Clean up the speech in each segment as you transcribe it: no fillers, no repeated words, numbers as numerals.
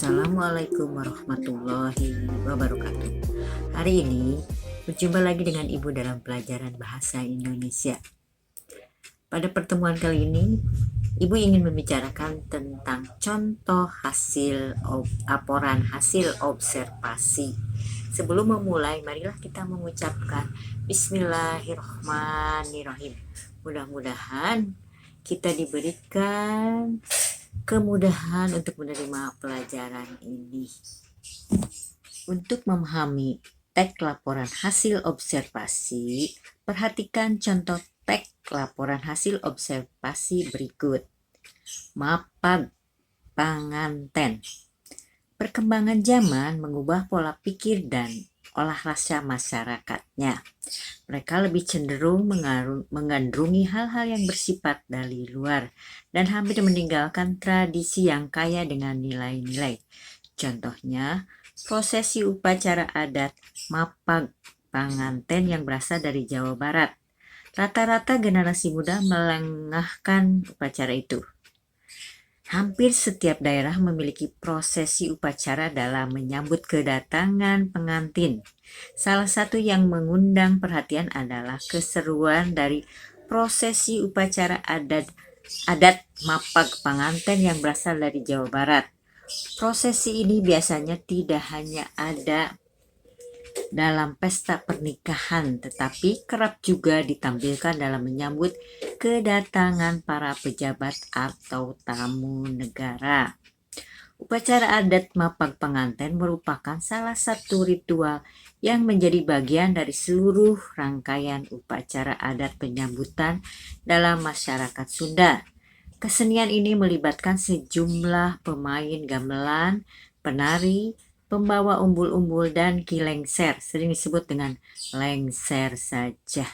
Assalamualaikum warahmatullahi wabarakatuh. Hari ini berjumpa lagi dengan Ibu dalam pelajaran bahasa Indonesia. Pada pertemuan kali ini, Ibu ingin membicarakan tentang contoh laporan hasil observasi. Sebelum memulai, marilah kita mengucapkan Bismillahirrahmanirrahim. Mudah-mudahan kita diberikan kemudahan untuk menerima pelajaran ini. Untuk memahami teks laporan hasil observasi, perhatikan contoh teks laporan hasil observasi berikut. Mapag panganten. Perkembangan zaman mengubah pola pikir dan olah rasa masyarakatnya. Mereka lebih cenderung menggandrungi hal-hal yang bersifat dari luar dan hampir meninggalkan tradisi yang kaya dengan nilai-nilai. Contohnya, prosesi upacara adat Mapag Panganten yang berasal dari Jawa Barat. Rata-rata generasi muda melengahkan upacara itu. Hampir setiap daerah memiliki prosesi upacara dalam menyambut kedatangan pengantin. Salah satu yang mengundang perhatian adalah keseruan dari prosesi upacara adat Mapag Panganten yang berasal dari Jawa Barat. Prosesi ini biasanya tidak hanya ada dalam pesta pernikahan, tetapi kerap juga ditampilkan dalam menyambut kedatangan para pejabat atau tamu negara. Upacara adat Mapag Panganten merupakan salah satu ritual yang menjadi bagian dari seluruh rangkaian upacara adat penyambutan dalam masyarakat Sunda. Kesenian ini melibatkan sejumlah pemain gamelan, penari, pembawa umbul-umbul, dan kilengser, sering disebut dengan lengser saja.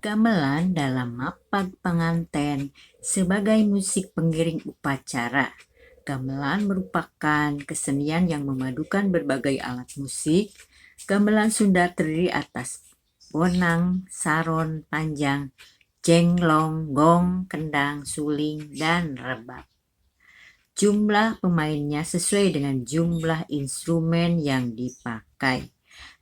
Gamelan dalam Mapag Panganten sebagai musik pengiring upacara. Gamelan merupakan kesenian yang memadukan berbagai alat musik. Gamelan Sunda terdiri atas bonang, saron, panjang, jenglong, gong, kendang, suling, dan rebab. Jumlah pemainnya sesuai dengan jumlah instrumen yang dipakai.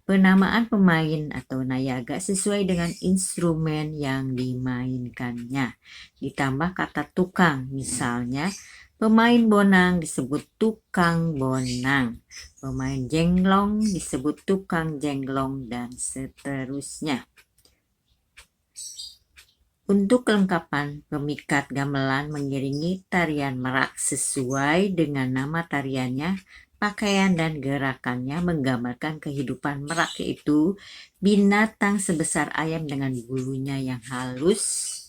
Penamaan pemain atau nayaga sesuai dengan instrumen yang dimainkannya. Ditambah kata tukang, misalnya pemain bonang disebut tukang bonang, pemain jenglong disebut tukang jenglong, dan seterusnya. Untuk kelengkapan, pemikat gamelan mengiringi tarian merak sesuai dengan nama tariannya. Pakaian dan gerakannya menggambarkan kehidupan merak, yaitu binatang sebesar ayam dengan bulunya yang halus,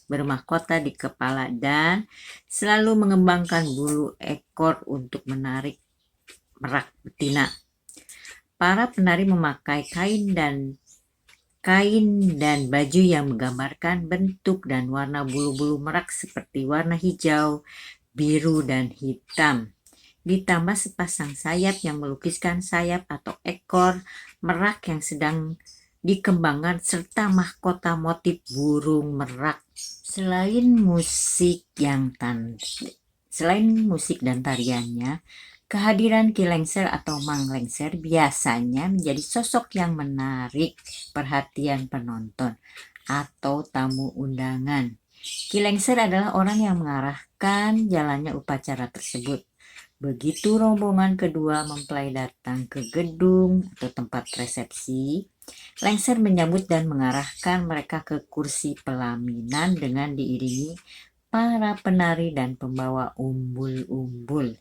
bermahkota di kepala, dan selalu mengembangkan bulu ekor untuk menarik merak betina. Para penari memakai kain dan baju yang menggambarkan bentuk dan warna bulu-bulu merak seperti warna hijau, biru, dan hitam. Ditambah sepasang sayap yang melukiskan sayap atau ekor merak yang sedang dikembangkan serta mahkota motif burung merak. Selain musik dan tariannya, kehadiran kilengser atau manglengser biasanya menjadi sosok yang menarik perhatian penonton atau tamu undangan. Kilengser adalah orang yang mengarahkan jalannya upacara tersebut. Begitu rombongan kedua mempelai datang ke gedung atau tempat resepsi, lengser menyambut dan mengarahkan mereka ke kursi pelaminan dengan diiringi para penari dan pembawa umbul-umbul.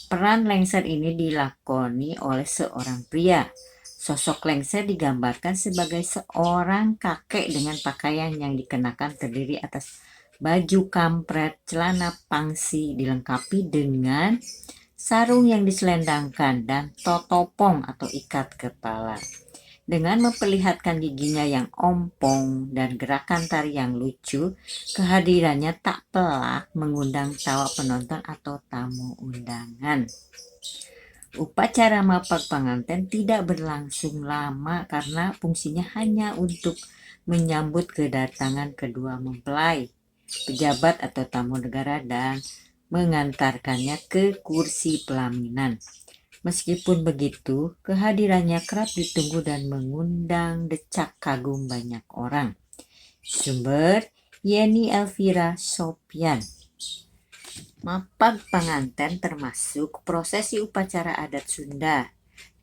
Peran lengser ini dilakoni oleh seorang pria. Sosok lengser digambarkan sebagai seorang kakek dengan pakaian yang dikenakan terdiri atas baju kampret, celana pangsi dilengkapi dengan sarung yang diselendangkan, dan totopong atau ikat kepala. Dengan memperlihatkan giginya yang ompong dan gerakan tari yang lucu, kehadirannya tak pelak mengundang tawa penonton atau tamu undangan. Upacara Mapag Panganten tidak berlangsung lama karena fungsinya hanya untuk menyambut kedatangan kedua mempelai, pejabat atau tamu negara, dan mengantarkannya ke kursi pelaminan. Meskipun begitu, kehadirannya kerap ditunggu dan mengundang decak kagum banyak orang. Sumber Yeni Elvira Sopian. Mapag pengantin termasuk prosesi upacara adat Sunda,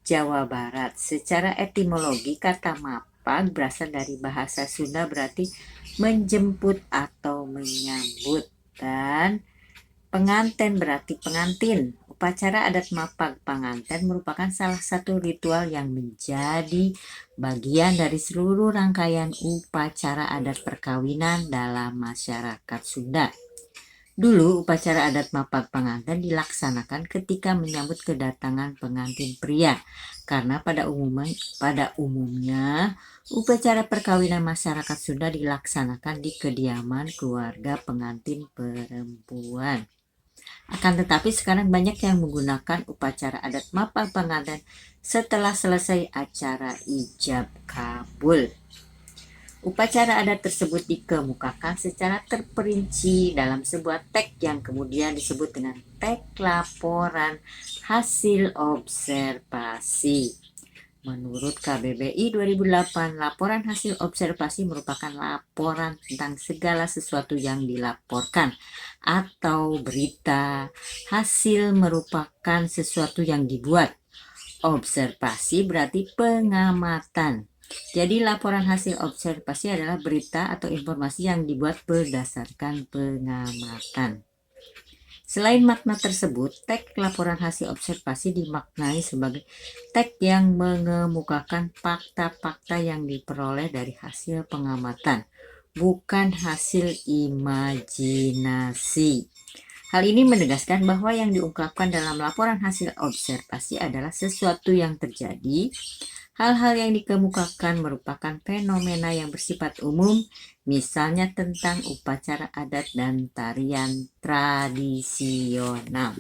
Jawa Barat. Secara etimologi, kata mapag berasal dari bahasa Sunda berarti menjemput atau menyambut, dan pengantin berarti pengantin. Upacara adat mapag pengantin merupakan salah satu ritual yang menjadi bagian dari seluruh rangkaian upacara adat perkawinan dalam masyarakat Sunda. Dulu, upacara adat mapag pengantin dilaksanakan ketika menyambut kedatangan pengantin pria, karena pada umumnya upacara perkawinan masyarakat Sunda dilaksanakan di kediaman keluarga pengantin perempuan. Akan tetapi sekarang banyak yang menggunakan upacara adat mapag pengantin setelah selesai acara ijab kabul. Upacara adat tersebut dikemukakan secara terperinci dalam sebuah teks yang kemudian disebut dengan teks laporan hasil observasi. Menurut KBBI 2008, laporan hasil observasi merupakan laporan tentang segala sesuatu yang dilaporkan atau berita. Hasil merupakan sesuatu yang dibuat. Observasi berarti pengamatan. Jadi laporan hasil observasi adalah berita atau informasi yang dibuat berdasarkan pengamatan. Selain makna tersebut, teks laporan hasil observasi dimaknai sebagai teks yang mengemukakan fakta-fakta yang diperoleh dari hasil pengamatan, bukan hasil imajinasi. Hal ini menegaskan bahwa yang diungkapkan dalam laporan hasil observasi adalah sesuatu yang terjadi. Hal-hal yang dikemukakan merupakan fenomena yang bersifat umum, misalnya tentang upacara adat dan tarian tradisional.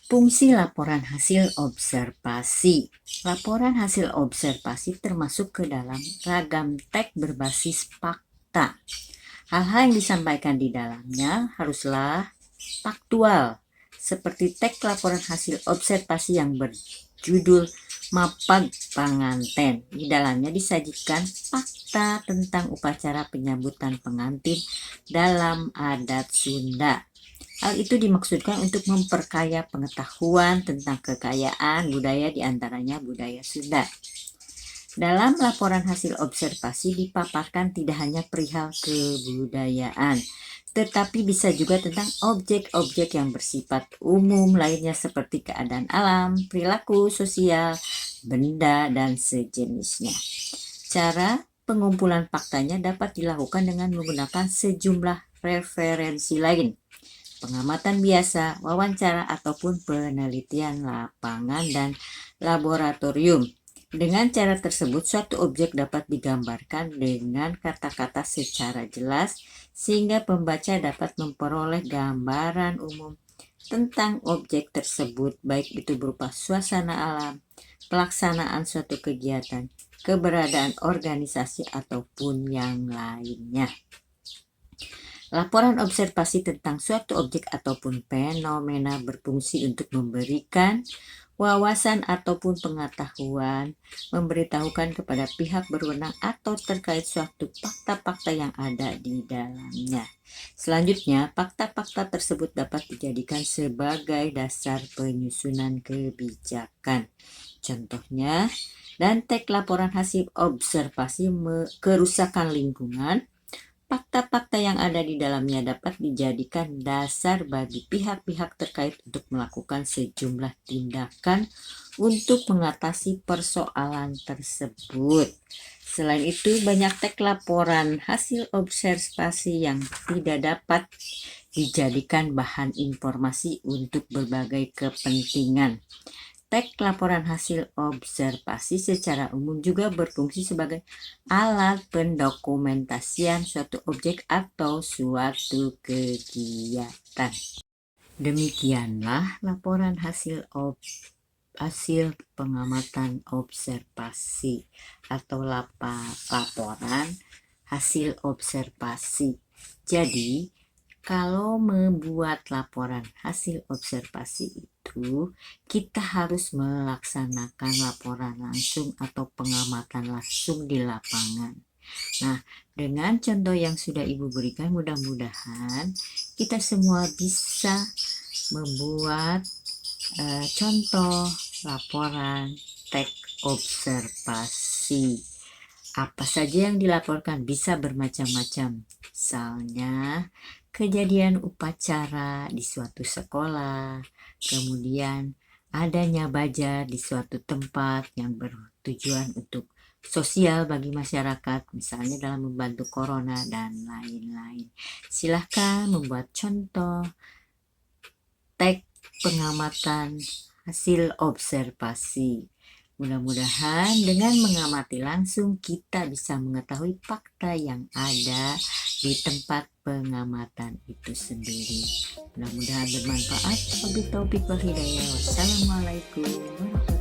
Fungsi laporan hasil observasi. Laporan hasil observasi termasuk ke dalam ragam teks berbasis fakta. Hal-hal yang disampaikan di dalamnya haruslah faktual, seperti teks laporan hasil observasi yang berjudul Mapag Pengantin. Di dalamnya disajikan fakta tentang upacara penyambutan pengantin dalam adat Sunda. Hal itu dimaksudkan untuk memperkaya pengetahuan tentang kekayaan budaya, diantaranya budaya Sunda. Dalam laporan hasil observasi dipaparkan tidak hanya perihal kebudayaan, tetapi bisa juga tentang objek-objek yang bersifat umum lainnya seperti keadaan alam, perilaku sosial, benda, dan sejenisnya. Cara pengumpulan faktanya dapat dilakukan dengan menggunakan sejumlah referensi lain, pengamatan biasa, wawancara, ataupun penelitian lapangan dan laboratorium. Dengan cara tersebut, suatu objek dapat digambarkan dengan kata-kata secara jelas, sehingga pembaca dapat memperoleh gambaran umum tentang objek tersebut, baik itu berupa suasana alam, pelaksanaan suatu kegiatan, keberadaan organisasi, ataupun yang lainnya. Laporan observasi tentang suatu objek ataupun fenomena berfungsi untuk memberikan wawasan ataupun pengetahuan, memberitahukan kepada pihak berwenang atau terkait suatu fakta-fakta yang ada di dalamnya. Selanjutnya, fakta-fakta tersebut dapat dijadikan sebagai dasar penyusunan kebijakan. Contohnya, dan teks laporan hasil observasi kerusakan lingkungan. Fakta-fakta yang ada di dalamnya dapat dijadikan dasar bagi pihak-pihak terkait untuk melakukan sejumlah tindakan untuk mengatasi persoalan tersebut. Selain itu, banyak teks laporan hasil observasi yang tidak dapat dijadikan bahan informasi untuk berbagai kepentingan. Teks laporan hasil observasi secara umum juga berfungsi sebagai alat pendokumentasian suatu objek atau suatu kegiatan. Demikianlah laporan hasil pengamatan observasi atau laporan hasil observasi. Jadi, Kalau membuat laporan hasil observasi itu, kita harus melaksanakan laporan langsung atau pengamatan langsung di lapangan. Nah, dengan contoh yang sudah Ibu berikan, mudah-mudahan kita semua bisa membuat contoh laporan teks observasi. Apa saja yang dilaporkan bisa bermacam-macam. Misalnya, kejadian upacara di suatu sekolah, kemudian adanya baja di suatu tempat yang bertujuan untuk sosial bagi masyarakat, misalnya dalam membantu corona dan lain-lain. Silahkan membuat contoh teks pengamatan hasil observasi. Mudah-mudahan dengan mengamati langsung kita bisa mengetahui fakta yang ada di tempat pengamatan itu sendiri. Mudah-mudahan bermanfaat. Wabillahi taufiq wal hidayah. Wassalamualaikum.